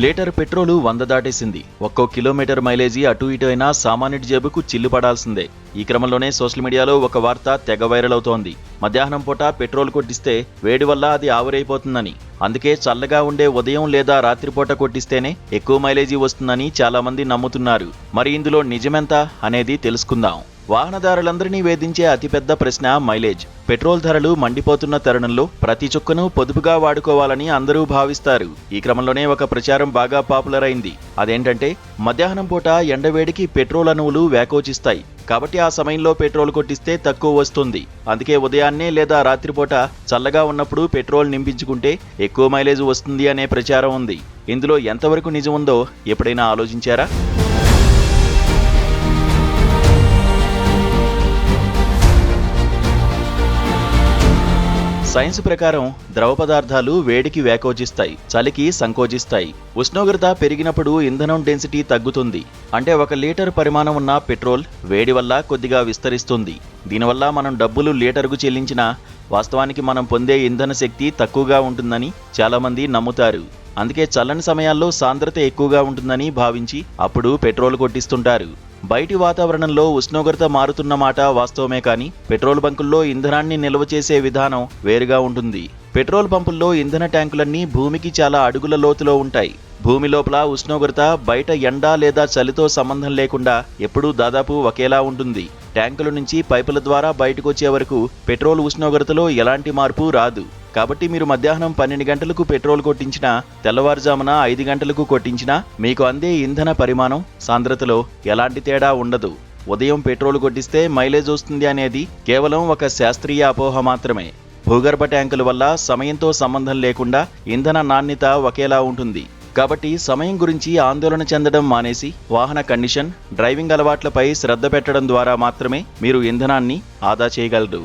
Litre petrol 100 దాటేసింది. ఒక్కో kilometre mileage అటు ఇటు అయినా సామాన్యుడి జేబుకు చిల్లు పడాల్సిందే. ఈ క్రమంలోనే సోషల్ మీడియాలో ఒక వార్త తెగ వైరల్ అవుతోంది. మధ్యాహ్నం పూట పెట్రోల్ కొట్టిస్తే వేడి వల్ల అది ఆవిరైపోతుందని, అందుకే చల్లగా ఉండే ఉదయం లేదా రాత్రిపూట కొట్టిస్తేనే ఎక్కువ మైలేజీ వస్తుందని చాలా మంది నమ్ముతున్నారు. మరి ఇందులో నిజమెంత అనేది తెలుసుకుందాం. వాహనదారులందరినీ వేధించే అతిపెద్ద ప్రశ్న మైలేజ్. పెట్రోల్ ధరలు మండిపోతున్న తరుణంలో ప్రతి చుక్కను పొదుపుగా వాడుకోవాలని అందరూ భావిస్తారు. ఈ క్రమంలోనే ఒక ప్రచారం బాగా పాపులర్ అయింది. అదేంటంటే, మధ్యాహ్నం పూట ఎండవేడికి పెట్రోల్ అణువులు వ్యాకోచిస్తాయి, కాబట్టి ఆ సమయంలో పెట్రోల్ కొట్టిస్తే తక్కువ వస్తుంది. అందుకే ఉదయాన్నే లేదా రాత్రిపూట చల్లగా ఉన్నప్పుడు పెట్రోల్ నింపించుకుంటే ఎక్కువ మైలేజ్ వస్తుంది అనే ప్రచారం ఉంది. ఇందులో ఎంతవరకు నిజం ఉందో ఎప్పుడైనా ఆలోచించారా? సైన్స్ ప్రకారం ద్రవ పదార్థాలు వేడికి వ్యాకోచిస్తాయి, చలికి సంకోచిస్తాయి. ఉష్ణోగ్రత పెరిగినప్పుడు ఇంధనం డెన్సిటీ తగ్గుతుంది. అంటే 1 లీటర్ పరిమాణం ఉన్న పెట్రోల్ వేడి వల్ల కొద్దిగా విస్తరిస్తుంది. దీనివల్ల మనం డబ్బులు లీటరుకు చెల్లించినా వాస్తవానికి మనం పొందే ఇంధన శక్తి తక్కువగా ఉంటుందని చాలామంది నమ్ముతారు. అందుకే చల్లని సమయాల్లో సాంద్రత ఎక్కువగా ఉంటుందని భావించి అప్పుడు పెట్రోల్ కొట్టిస్తుంటారు. బయటి వాతావరణంలో ఉష్ణోగ్రత మారుతున్న మాట వాస్తవమే, కానీ పెట్రోల్ బంకుల్లో ఇంధనాన్ని నిల్వ చేసే విధానం వేరుగా ఉంటుంది. పెట్రోల్ పంపుల్లో ఇంధన ట్యాంకులన్నీ భూమికి చాలా అడుగుల లోతులో ఉంటాయి. భూమి లోపల ఉష్ణోగ్రత బయట ఎండ లేదా చలితో సంబంధం లేకుండా ఎప్పుడూ దాదాపు ఒకేలా ఉంటుంది. ట్యాంకుల నుంచి పైపుల ద్వారా బయటకు వచ్చే వరకు పెట్రోల్ ఉష్ణోగ్రతలో ఎలాంటి మార్పు రాదు. కాబట్టి మీరు మధ్యాహ్నం 12 గంటలకు పెట్రోల్ కొట్టించినా, తెల్లవారుజామున 5 గంటలకు కొట్టించినా మీకు అందే ఇంధన పరిమాణం, సాంద్రతలో ఎలాంటి తేడా ఉండదు. ఉదయం పెట్రోల్ కొట్టిస్తే మైలేజ్ వస్తుంది అనేది కేవలం ఒక శాస్త్రీయ అపోహ మాత్రమే. భూగర్భ ట్యాంకుల వల్ల సమయంతో సంబంధం లేకుండా ఇంధన నాణ్యత ఒకేలా ఉంటుంది. కాబట్టి సమయం గురించి ఆందోళన చెందడం మానేసి వాహన కండిషన్, డ్రైవింగ్ అలవాట్లపై శ్రద్ధ పెట్టడం ద్వారా మాత్రమే మీరు ఇంధనాన్ని ఆదా చేయగలరు.